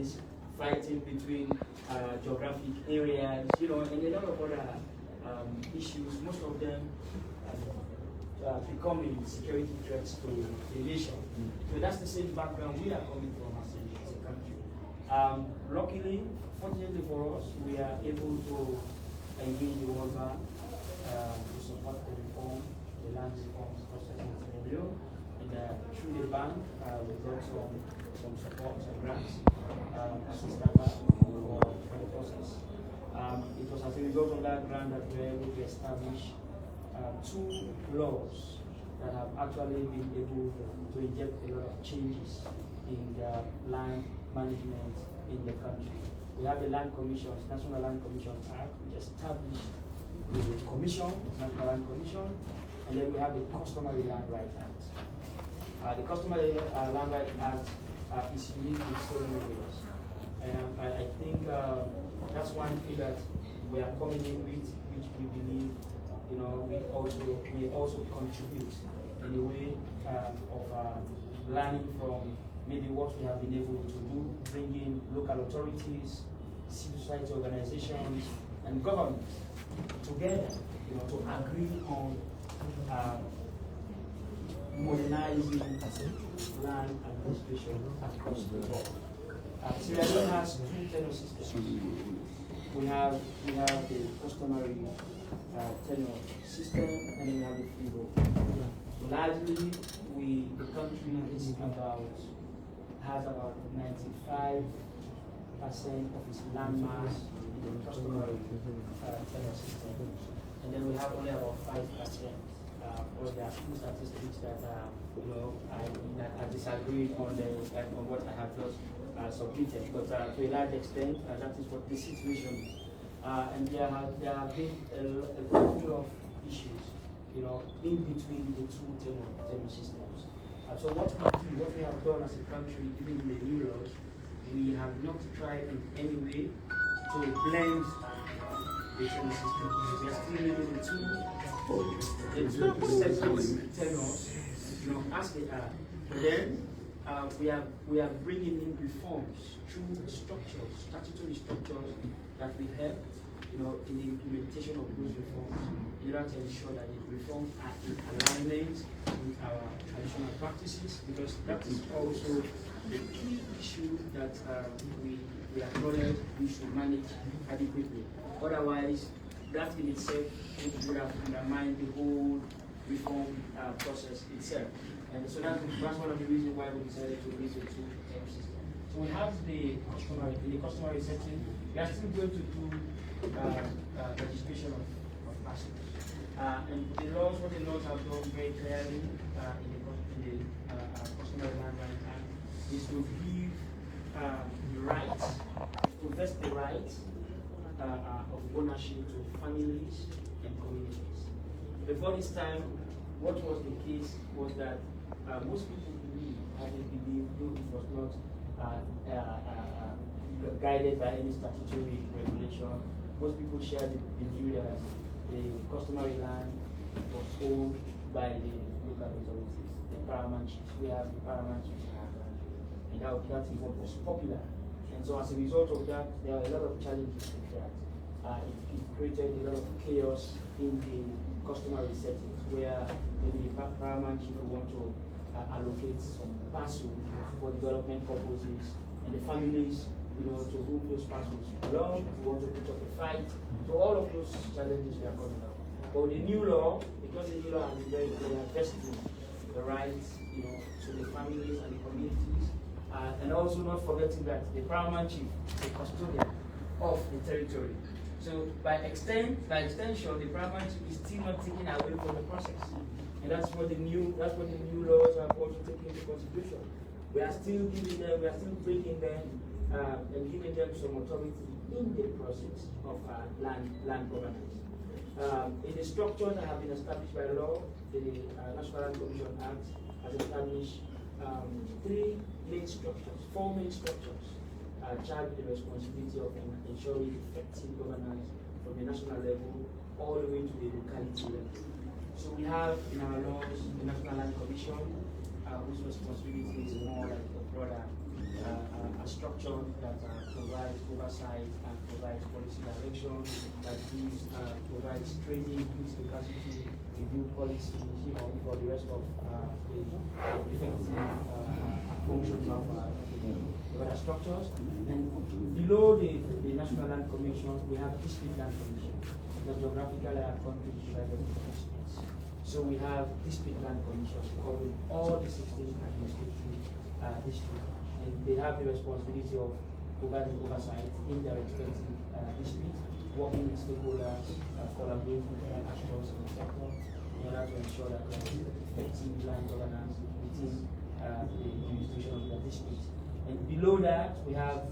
is fighting between geographic areas, and a lot of other issues. Most of them becoming security threats to the nation. So that's the same background we are coming from as a country. Luckily, fortunately for us, we are able to engage the World Bank to support the reform, the land reform process in Sierra Leone. And through the bank, we got some support and grants, assistance for the process. It was as a result of that grant that we were able to establish 2 laws that have actually been able to inject a lot of changes in the land management in the country. We have the Land Commissions, National Land Commission Act, which established the Commission, National Land Commission, and then we have the Customary Land Rights Act. The Customary Land Rights Act is unique in so many ways. And I think that's one thing that we are coming in with, which we believe we also contribute in a way of learning from maybe what we have been able to do, bringing local authorities, civil society organizations, and governments together, to agree on modernizing land administration across the board. Sierra Leone has 2 tenure systems. We have the customary tenure system, and then we have the freehold. Largely, the country has about 95% of its land mass in the customary tenure system, and then we have only about 5%. There are few statistics that I disagree on what I have just submitted, but to a large extent, that is what the situation is. And there have been a great deal of issues, in between the 2 tenure systems. So what we have done as a country, even in the new laws, we have not tried in any way to blend the tenure systems. We are still living in 2 separate tenures, as they are. But then we are bringing in reforms through structures, statutory structures that will help, in the implementation of those reforms, in order to ensure that the reforms are in alignment with our traditional practices, because that is also the key issue that we acknowledge we should manage adequately. Otherwise, that in itself would have undermined the whole reform process itself. And so that's one of the reasons why we decided to raise the 2 tenure systems. So we have the customary setting. We are still going to do registration of passage. And what the laws have done very clearly in the Customary Land Rights Act is to give the rights, to vest the rights of ownership to families and communities. Before this time, what was the case was that most people believe, though it was not guided by any statutory regulation, most people share the view that the customary land was owned by the local authorities, the paramount chiefs. We have the paramount chiefs in our country, and that is what was popular. And so as a result of that, there are a lot of challenges with that. It created a lot of chaos in the customary settings, where maybe the paramount chief want to allocate some parcel for development purposes, and the families, to whom those parcels belong, we want to put up a fight. So all of those challenges we are coming up. But the new law, because the new law has been very clear, vesting the rights, to the families and the communities, and also not forgetting that the paramount chief is the custodian of the territory. So by extension, the paramount chief is still not taken away from the process, and that's what the new laws have also taken into consideration. We are still bringing them and giving them some authority in the process of land governance. In the structures that have been established by law, the National Land Commission Act has established 4 main structures charged with the responsibility of ensuring effective governance from the national level all the way to the locality level. So we have in our laws the National Land Commission, whose responsibility is more like a broader a structure that provides oversight and provides policy direction, that provides training, gives capacity, review policies, for the rest of the effective functions of the other structures. And below the National Land Commission, we have District Land Commission, the geographical country divided into districts. So we have District Land Commission covering all the 16 administrative districts. And they have the responsibility of providing oversight in their respective districts, working with stakeholders, collaborating with other actors in the sector in order to ensure that there is effective land governance within the jurisdiction of the district. And below that, we have,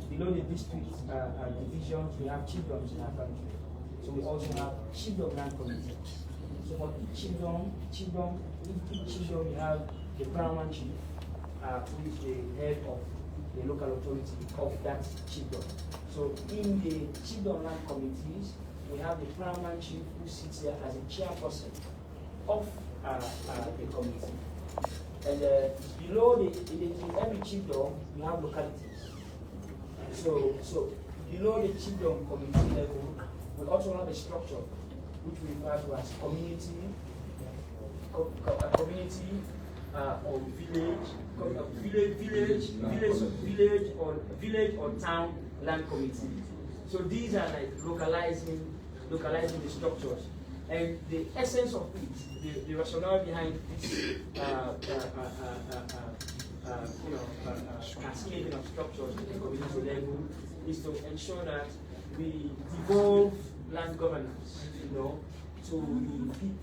below the district divisions, we have chiefdoms in our country. So we also have chiefdom land committees. So for each chiefdom, we have the paramount chief, who is the head of the local authority of that chiefdom. So in the chiefdom land committees, we have the paramount chief who sits there as a chairperson of the committee. And below in every chiefdom, we have localities. So below the chiefdom committee level, we also have a structure which we refer to as community, or village or town land committee. So these are like localizing the structures. And the essence of it, the rationale behind this cascading of structures at the community level is to ensure that we devolve land governance, to the people.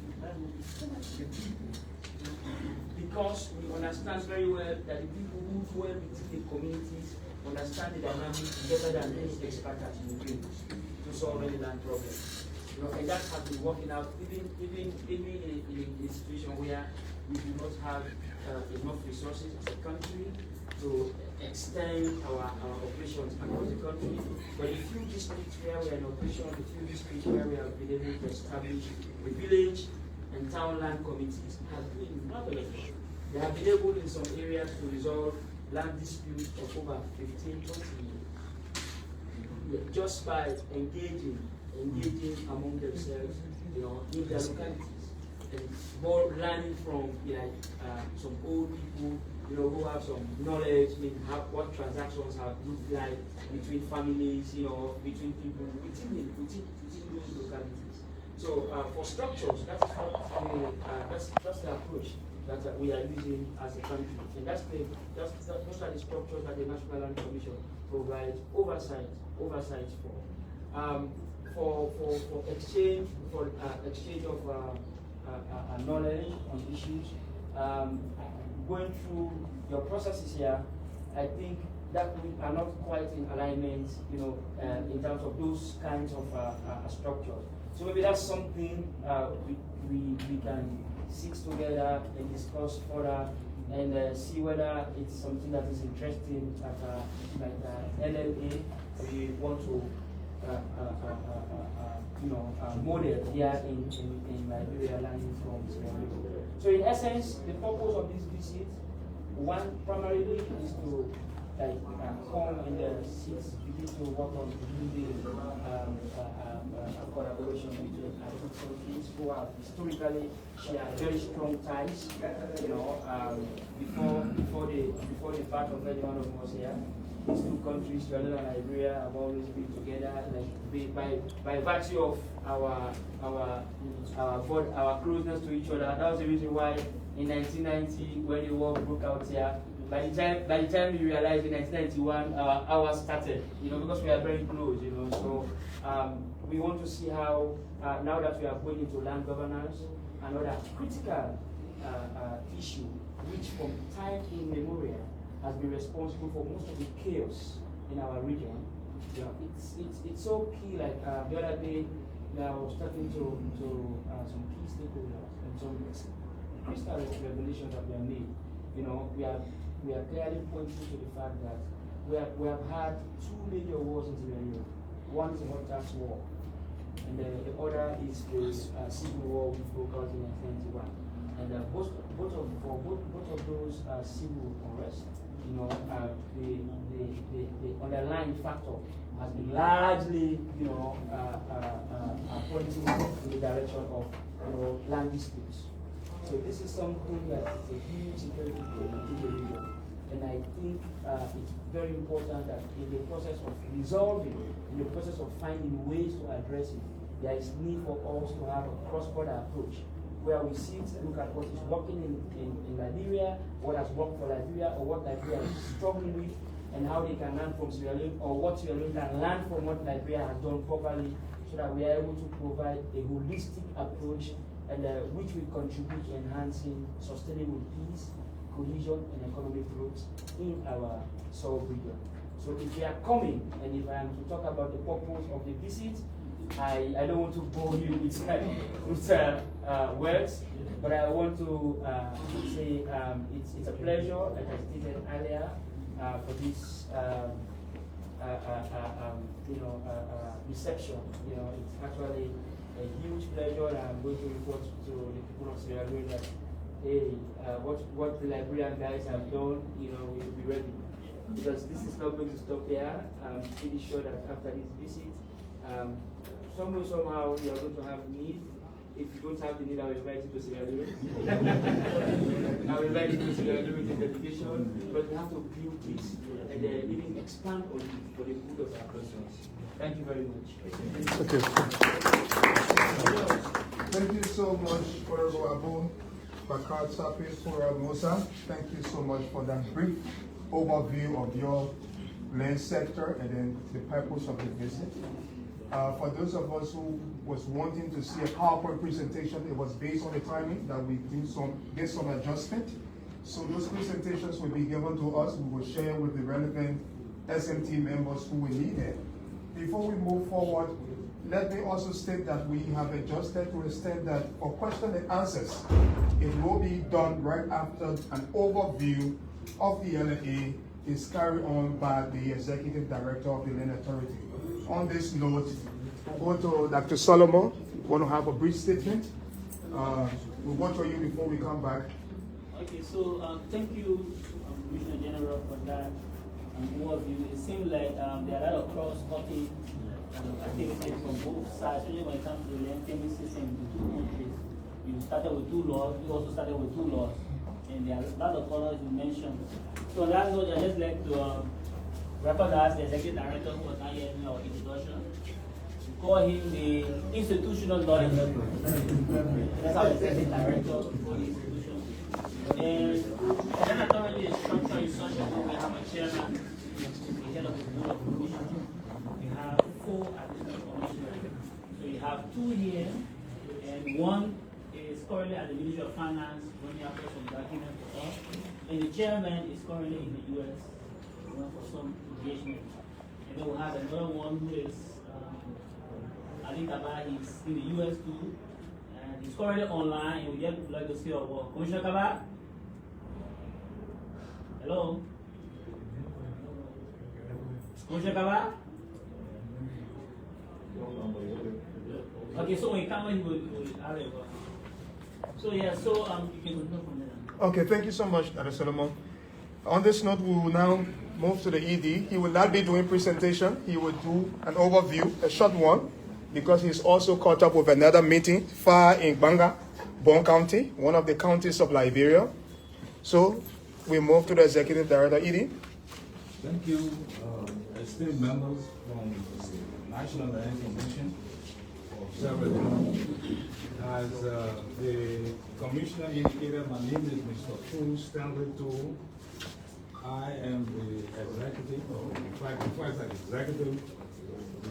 Because we understand very well that the people who dwell within the communities understand the dynamics better than any expert at the to solve any land problems. And that has been working out even in a situation where we do not have enough resources as a country to extend our operations across the country. But a few districts where we are in operation, a few districts where we have been able to establish the village and town land committees have been marvelous. They have been able in some areas to resolve land disputes of over 15, 20 years, just by engaging among themselves, in their localities, and more learning from some old people, who have some knowledge in what transactions have looked like between families, between people within those localities. So for structures, that's the approach that we are using as a country, and those are the structures that the National Land Commission provides oversight for. For exchange of knowledge on issues, going through your processes here, I think that we are not quite in alignment, in terms of those kinds of structures. So maybe that's something we can sit together and discuss further and see whether it's something that is interesting at LLA. We want to model here in Liberia Land from Sierra Leone. So in essence, the purpose of this visit, one primarily is to come and begin to work on building collaboration between countries who have historically shared very strong ties. Before the birth of any one of us here, these two countries, Sierra Leone and Liberia, have always been together. By virtue of our closeness to each other. That was the reason why in 1990, when the war broke out here, by the time we realized in 1991, our started, because we are very close, So we want to see how, now that we are going into land governance, another critical issue, which from time immemorial has been responsible for most of the chaos in our region. It's so key. Like the other day, I was talking to some key stakeholders and some crystal revelations that we have made. We are clearly pointing to the fact that we have had two major wars in Sierra Leone. One is the hot tax war, and the other is the civil war which broke out in 1991. And both of those civil unrest, the underlying factor has been largely, pointing in the direction of, land disputes. So this is something that is a huge security problem in the region. And I think it's very important that in the process of resolving, in the process of finding ways to address it, there is need for us to have a cross-border approach where we sit and look at what is working in Liberia, what has worked for Liberia, or what Liberia is struggling with, and how they can learn from Sierra Leone, or what Sierra Leone can learn from what Liberia has done properly, so that we are able to provide a holistic approach and which will contribute to enhancing sustainable peace, cohesion, and economic growth in our sub-region. So if you are coming, and if I am to talk about the purpose of the visit, I don't want to bore you with words, but I want to say it's a pleasure, like I stated earlier, for this reception. It's actually a huge pleasure, and I'm going to report to the people of Sierra Leone that, hey, what the Liberian guys have done, we'll be ready. Because this is not going to stop here. I'm pretty sure that after this visit, somehow you are going to have need. If you don't have the need, I will invite you to Sierra Leone. I will invite you to Sierra Leone with delegation, but we have to build this and even expand on it for the good of our persons. Thank you very much. Okay. Thank you so much, Honorable Abu Bakar Sapi Fura Musa. Thank you so much for that brief overview of your land sector and then the purpose of the visit. For those of us who was wanting to see a PowerPoint presentation, it was based on the timing that we get some adjustment. So those presentations will be given to us. We will share with the relevant SMT members who will need it. Before we move forward, let me also state that we have adjusted to extend that for question and answers, it will be done right after an overview of the LLA is carried on by the Executive Director of the Land Authority. On this note, we'll go to Dr. Solomon. We want to have a brief statement. We'll go to you before we come back. Okay, so thank you, Commissioner General, for that overview. It seems like there are a lot of cross-cutting activities from both sides, especially when it comes to the land payment system in the two countries. You started with 2 laws, we also started with 2 laws, and there are a lot of colors you mentioned. So on that note, I'd just like to recognize the Executive Director who was not here in our introduction. We call him the institutional knowledge. That's our Executive Director for the institution. And the Land Authority is structured in such a way we have a chairman, the head of the board of commission. We have 4 additional commissioners. So you have 2 here, and 1 is currently at the Ministry of Finance, running after some documents for us. And the chairman is currently in the U.S. For some engagement. And then we have another one who is, I think Kaba is in the U.S. too, and he's currently online, and we just would like to see our work. Commissioner Kaba? Hello? Commissioner Kaba? Okay, so when you come in, we will have it. So yeah, so you can go from there. Okay, thank you so much, Dr. Solomon. On this note, we will now move to the ED. He will not be doing presentation. He will do an overview, a short one, because he's also caught up with another meeting far in Banga, Bon County, one of the counties of Liberia. So we move to the Executive Director, ED. Thank you, esteemed members from the National Land Commission of Sierra Leone. As the Commissioner indicated, my name is Mr. Fu Stanley Tool. I am the executive, in fact, executive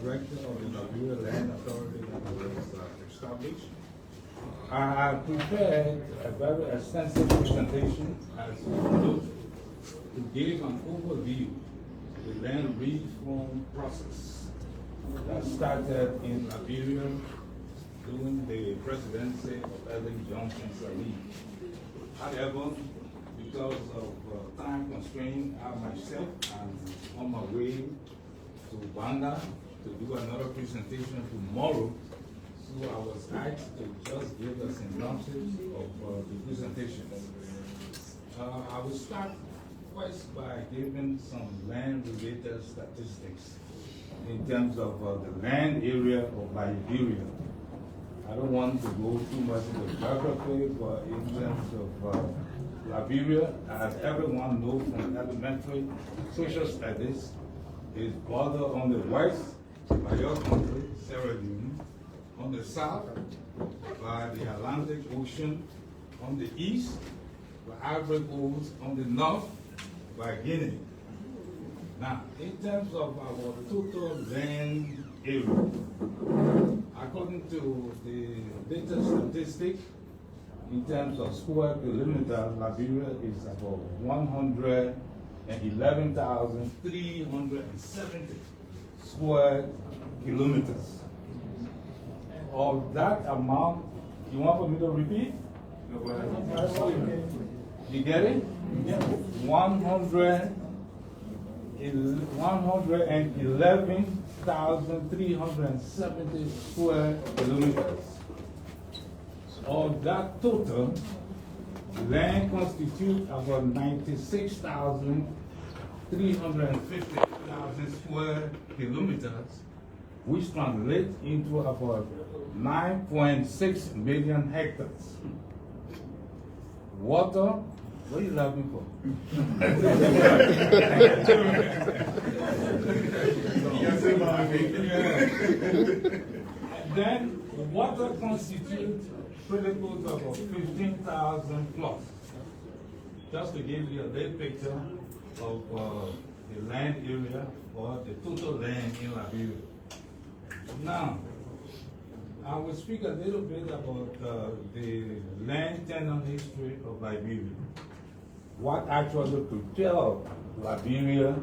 director of the Liberia Land Authority that was established. I have prepared a very extensive presentation as follows to give an overview of the land reform process that started in Liberia during the presidency of Ellen Johnson Sirleaf. However, because of time constraint, I myself am on my way to Banga to do another presentation tomorrow. So I was asked to just give a synopsis of the presentation. I will start first by giving some land-related statistics in terms of the land area of Liberia. I don't want to go too much into geography, but in terms of Liberia, as everyone knows from elementary social studies, is bordered on the west by your country, Sierra Leone, on the south by the Atlantic Ocean, on the east by Ivory Coast, on the north by Guinea. Now, in terms of our total land area, according to the latest statistic, in terms of square kilometer, Liberia is about 111,370 square kilometers. Of that amount, you want for me to repeat? You get it? 111,370 square kilometers. Of that total, land constitutes about 96,350 square kilometers, which translates into about 9.6 million hectares. Water, what are you laughing for? And then water constitutes pretty close to about 15,000 plus. Just to give you a little picture of the land area or the total land in Liberia. Now, I will speak a little bit about the land tenure history of Liberia. What actually propelled Liberia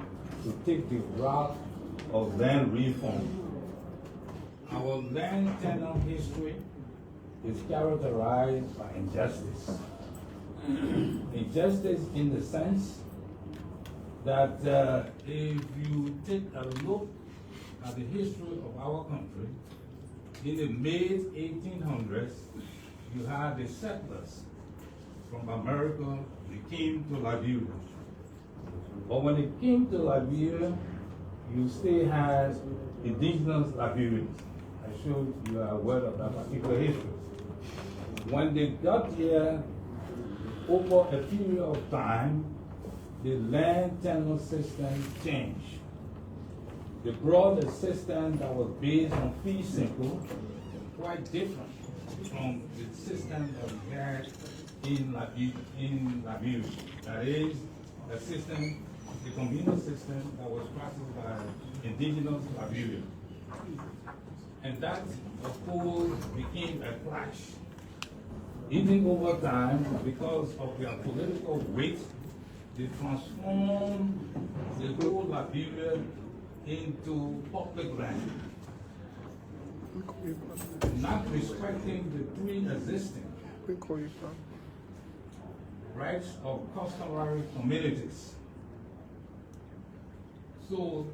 to take the route of land reform. Our land tenure history is characterized by injustice. Injustice in the sense that if you take a look at the history of our country, in the mid-1800s, you had the settlers from America, they came to Liberia. But when they came to Liberia, you still had indigenous Liberians. I showed you are aware of that particular history. When they got here, over a period of time, the land tenure system changed. They brought a system that was based on fee simple, quite different from the system that we had in Liberia. That is a system, the communal system that was practiced by indigenous Liberia. And that, of course, became a clash. Even over time, because of their political weight, they transformed the whole Liberia into public land, not respecting the pre-existing rights of customary communities. So